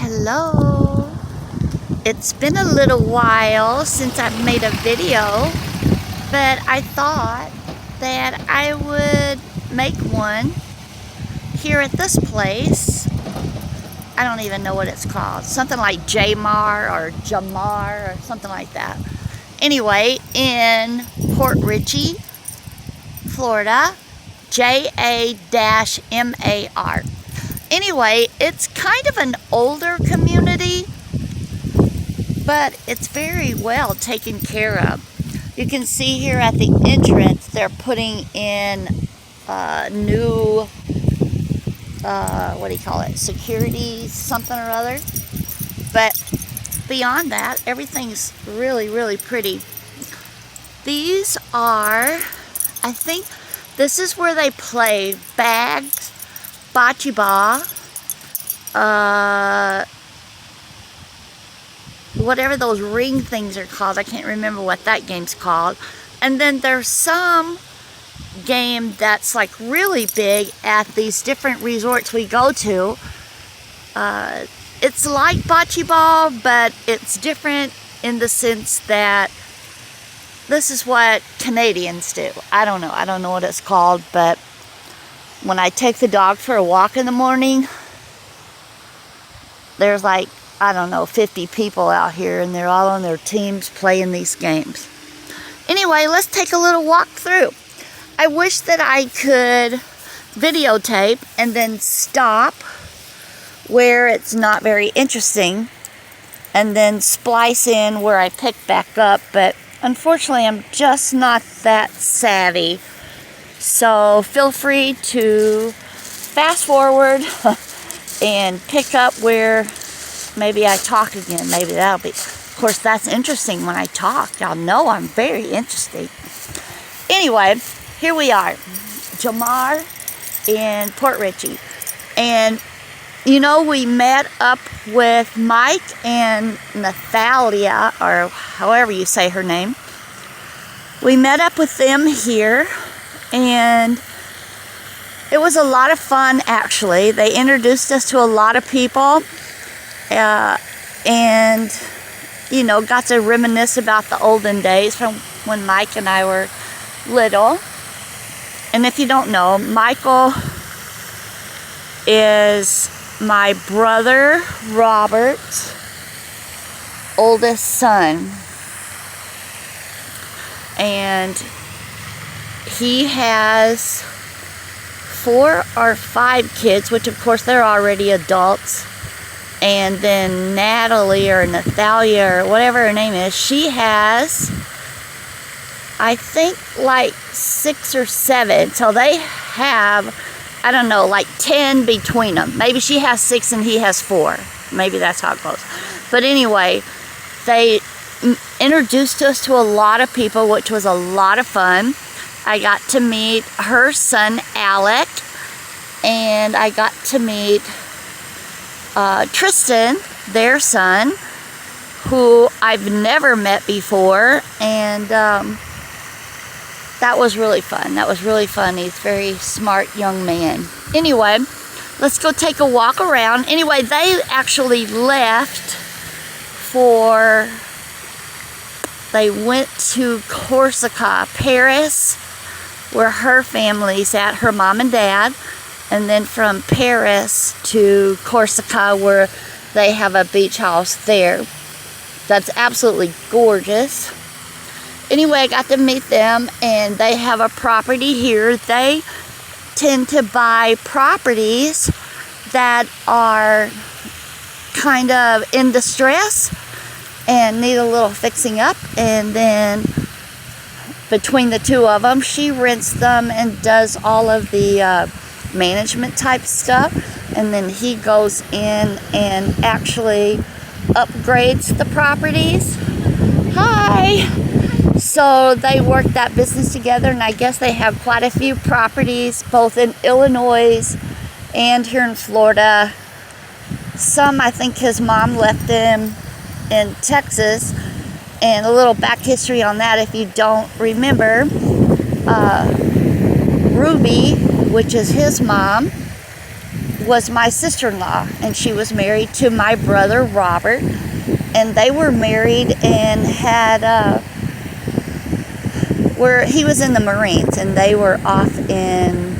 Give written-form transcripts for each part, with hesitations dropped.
Hello. It's been a little while since I've made a video, but I thought that I would make one here at this place. I don't even know what it's called. Something like Jamar or Jamar or something like that. Anyway, in Port Richie, Florida, J-A-M-A-R. Anyway, it's kind of an older community, but it's very well taken care of. You can see here at the entrance, they're putting in new, security something or other. But beyond that, everything's really, really pretty. These are, I think, this is where they play bags, bocce ball, whatever those ring things are called. I can't remember what that game's called. And then there's some game that's like really big at these different resorts we go to. It's like bocce ball, but it's different in the sense that this is what Canadians do. I don't know what it's called, but when I take the dog for a walk in the morning, there's like, 50 people out here, and they're all on their teams playing these games. Anyway, let's take a little walk through. I wish that I could videotape and then stop where it's not very interesting and then splice in where I pick back up, but unfortunately I'm just not that savvy. So feel free to fast forward and pick up where maybe I talk again. Maybe that'll be, of course, that's interesting when I talk. Y'all know I'm very interesting. Anyway, here we are, Jamar in Port Richie. And you know, we met up with Mike and Nathalia, or however you say her name. We met up with them here, and it was a lot of fun, actually. They introduced us to a lot of people, and, you know, got to reminisce about the olden days from when Mike and I were little. And if you don't know, Michael is my brother Robert's oldest son. And he has 4 or 5 kids, which of course they're already adults. And then Natalie or Nathalia or whatever her name is, she has, I think, like 6 or 7. So they have, I don't know, like 10 between them. Maybe she has 6 and he has 4. Maybe that's how it goes. But anyway, they introduced us to a lot of people, which was a lot of fun. I got to meet her son, Alec, and I got to meet Tristan, their son, who I've never met before, and that was really fun. He's a very smart young man. Anyway, let's go take a walk around. Anyway, they actually left they went to Corsica, Paris, where her family's at, her mom and dad, and then from Paris to Corsica, where they have a beach house there. That's absolutely gorgeous. Anyway, I got to meet them, and they have a property here. They tend to buy properties that are kind of in distress and need a little fixing up, and then between the two of them, she rents them and does all of the management type stuff, and then he goes in and actually upgrades the properties. Hi! So they work that business together, and I guess they have quite a few properties both in Illinois and here in Florida. Some, I think his mom left him in Texas. And a little back history on that, if you don't remember, Ruby, which is his mom, was my sister-in-law, and she was married to my brother Robert, and they were married and had he was in the Marines, and they were off in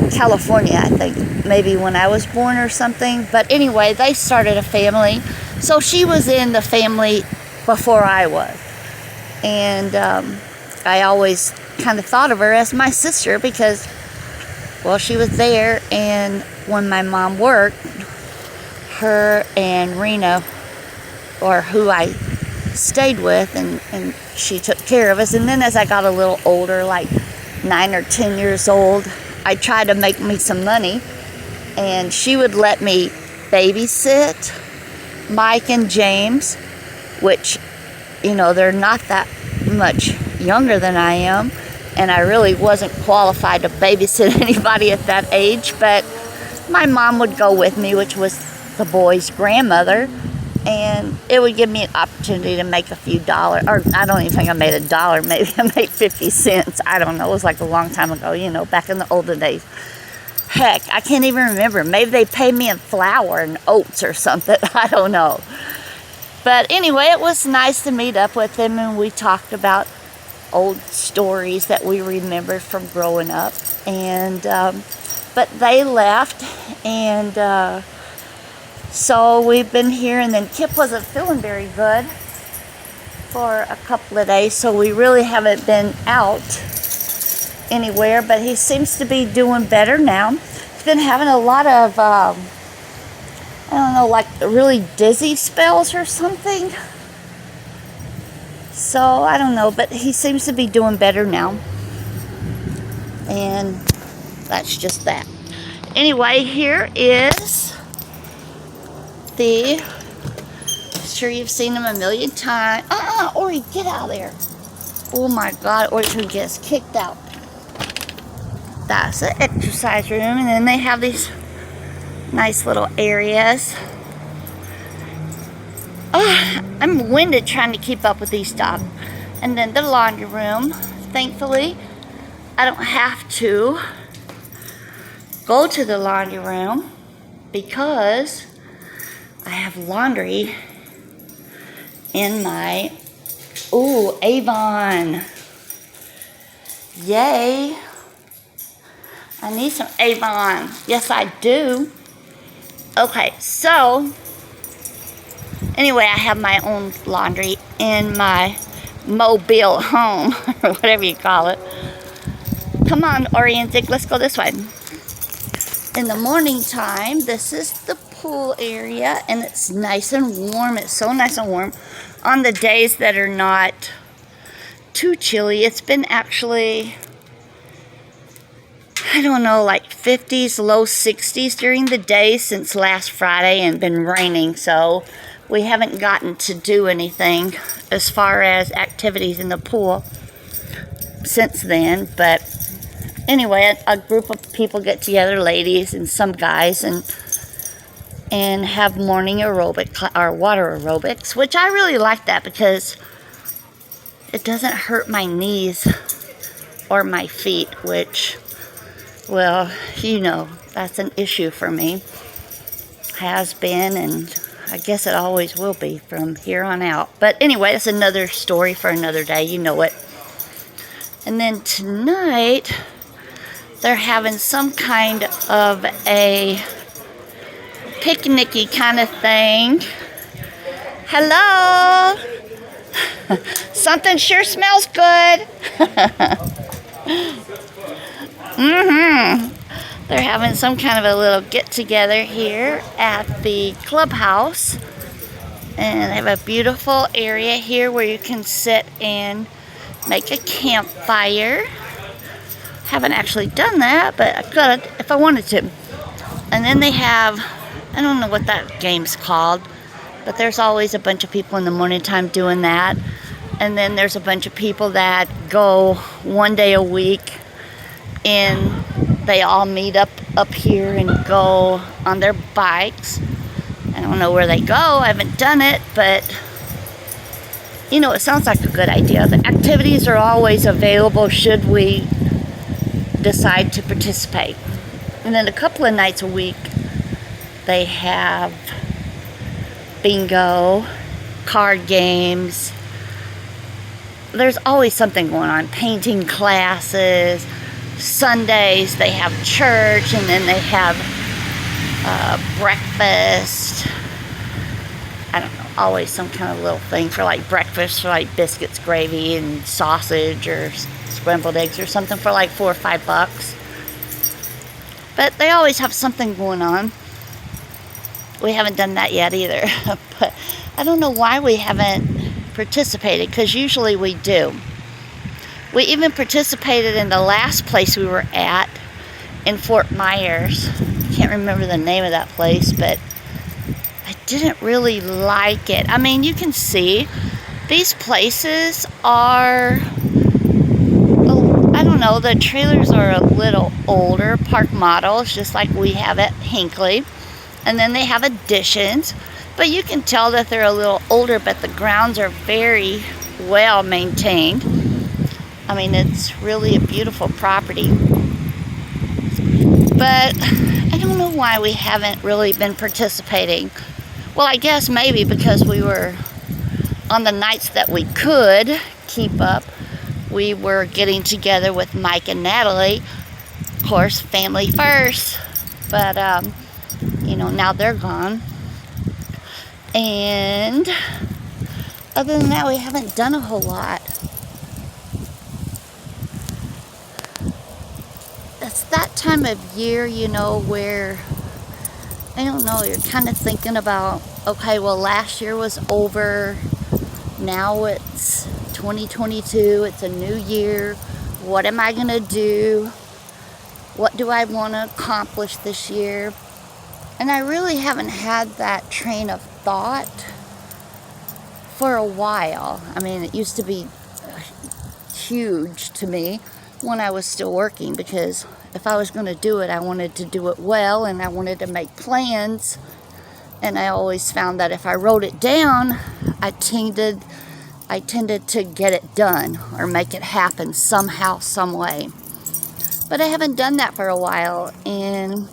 California, I think, maybe when I was born or something. But anyway, they started a family, so she was in the family before I was, and I always kind of thought of her as my sister because, well, she was there, and when my mom worked, her and Rena, or who I stayed with, and she took care of us. And then as I got a little older, like 9 or 10 years old, I tried to make me some money, and she would let me babysit Mike and James, which, you know, they're not that much younger than I am, and I really wasn't qualified to babysit anybody at that age, but my mom would go with me, which was the boys' grandmother, and it would give me an opportunity to make a few dollars, or I don't even think I made $1, maybe I made 50 cents, I don't know, it was like a long time ago, you know, back in the olden days. Heck, I can't even remember, maybe they paid me in flour and oats or something, I don't know. But anyway, it was nice to meet up with them, and we talked about old stories that we remembered from growing up, and but they left, and so we've been here, and then Kip wasn't feeling very good for a couple of days, so we really haven't been out anywhere, but he seems to be doing better now. He's been having a lot of, I don't know, like really dizzy spells or something. So, I don't know, but he seems to be doing better now. And that's just that. Anyway, here is the, I'm sure you've seen him a million times. Ori, get out of there. Oh my God, Ori's gonna get us kicked out. That's the exercise room, and then they have these nice little areas. I'm winded trying to keep up with these dogs. And then the laundry room. Thankfully, I don't have to go to the laundry room because I have laundry in my, Avon. Yay. I need some Avon. Yes, I do. Okay, so anyway, I have my own laundry in my mobile home, or whatever you call it. Come on, Orientic, let's go this way. In the morning time, this is the pool area, and it's nice and warm. It's so nice and warm. On the days that are not too chilly, it's been actually, I don't know, like 50s, low 60s during the day since last Friday, and been raining, so we haven't gotten to do anything as far as activities in the pool since then. But anyway, a group of people get together, ladies and some guys, and have morning aerobic or water aerobics, which I really like that because it doesn't hurt my knees or my feet, which, well, you know, that's an issue for me. Has been, and I guess it always will be from here on out. But anyway, that's another story for another day. You know it. And then tonight, they're having some kind of a picnicky kind of thing. Hello. Something sure smells good. They're having some kind of a little get-together here at the clubhouse. And they have a beautiful area here where you can sit and make a campfire. Haven't actually done that, but I could if I wanted to. And then they have, I don't know what that game's called, but there's always a bunch of people in the morning time doing that. And then there's a bunch of people that go one day a week, and they all meet up here and go on their bikes. I don't know where they go. I haven't done it, but you know, it sounds like a good idea. The activities are always available should we decide to participate. And then a couple of nights a week, They have bingo, card games. There's always something going on. Painting classes. Sundays they have church, and then they have breakfast. I don't know, always some kind of little thing for like breakfast, for like biscuits, gravy, and sausage, or scrambled eggs or something for like $4 or $5. But they always have something going on. We haven't done that yet either. But I don't know why we haven't participated, because usually we do. We even participated in the last place we were at in Fort Myers. I can't remember the name of that place, but I didn't really like it. I mean, you can see these places are, I don't know, the trailers are a little older, park models, just like we have at Hinckley. And then they have additions, but you can tell that they're a little older, but the grounds are very well maintained. I mean, it's really a beautiful property. But I don't know why we haven't really been participating. Well, I guess maybe because we were, on the nights that we could keep up, we were getting together with Mike and Natalie. Of course, family first. But, you know, now they're gone. And other than that, we haven't done a whole lot. It's that time of year, you know, where, I don't know, you're kind of thinking about, okay, well, last year was over. Now it's 2022. It's a new year. What am I going to do? What do I want to accomplish this year? And I really haven't had that train of thought for a while. I mean, it used to be huge to me when I was still working, because if I was going to do it, I wanted to do it well, and I wanted to make plans. And I always found that if I wrote it down, I tended to get it done or make it happen somehow, some way. But I haven't done that for a while, and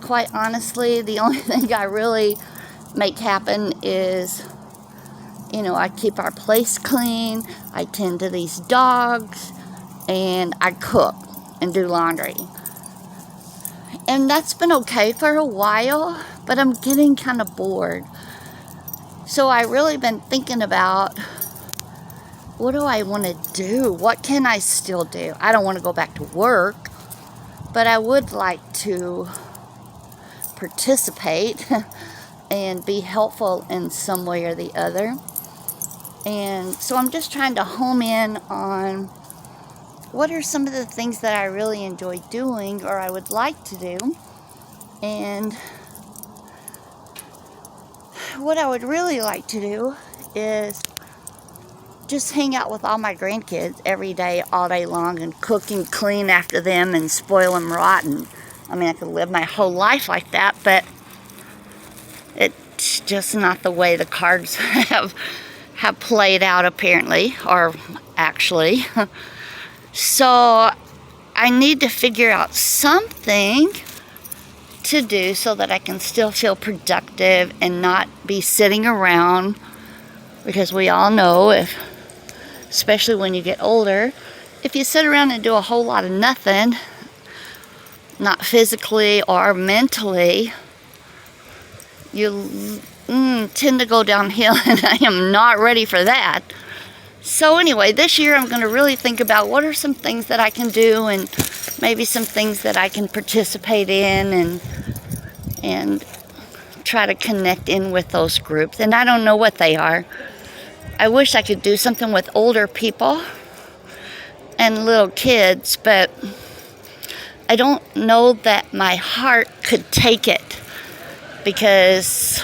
quite honestly, the only thing I really make happen is, you know, I keep our place clean, I tend to these dogs, and I cook and do laundry. And that's been okay for a while, but I'm getting kind of bored. So I really been thinking about, what do I want to do? What can I still do? I don't want to go back to work, but I would like to participate and be helpful in some way or the other. And so I'm just trying to home in on what are some of the things that I really enjoy doing, or I would like to do. And what I would really like to do is just hang out with all my grandkids every day, all day long, and cook and clean after them and spoil them rotten. I mean, I could live my whole life like that, but it's just not the way the cards have played out, apparently, or actually. So I need to figure out something to do so that I can still feel productive and not be sitting around, because we all know, especially when you get older, if you sit around and do a whole lot of nothing, not physically or mentally, you tend to go downhill, and I am not ready for that. So anyway, this year I'm going to really think about what are some things that I can do, and maybe some things that I can participate in, and try to connect in with those groups. And I don't know what they are. I wish I could do something with older people and little kids, but I don't know that my heart could take it, because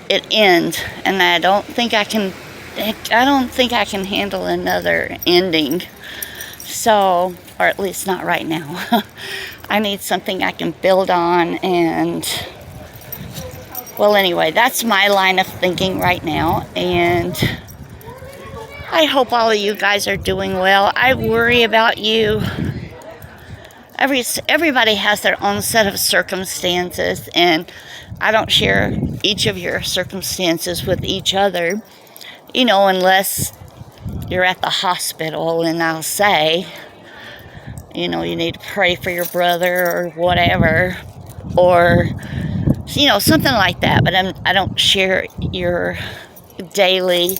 it ends, and I don't think I can handle another ending. So, or at least not right now. I need something I can build on. And well, anyway, that's my line of thinking right now, and I hope all of you guys are doing well. I worry about you. everybody has their own set of circumstances, and I don't share each of your circumstances with each other, unless you're at the hospital and I'll say, you need to pray for your brother or whatever, or something like that. But I don't share your daily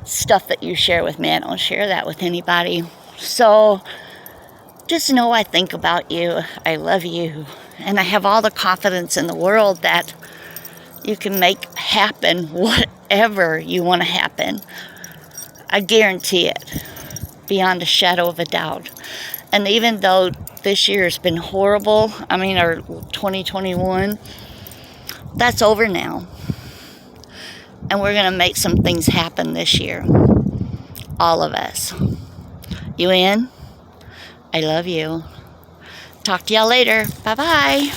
stuff that you share with me. I don't share that with anybody. So just know I think about you. I love you. And I have all the confidence in the world that you can make happen whatever you want to happen. I guarantee it, beyond a shadow of a doubt. And even though this year has been horrible, or 2021, that's over now. And we're going to make some things happen this year. All of us. You in? I love you. Talk to y'all later. Bye-bye.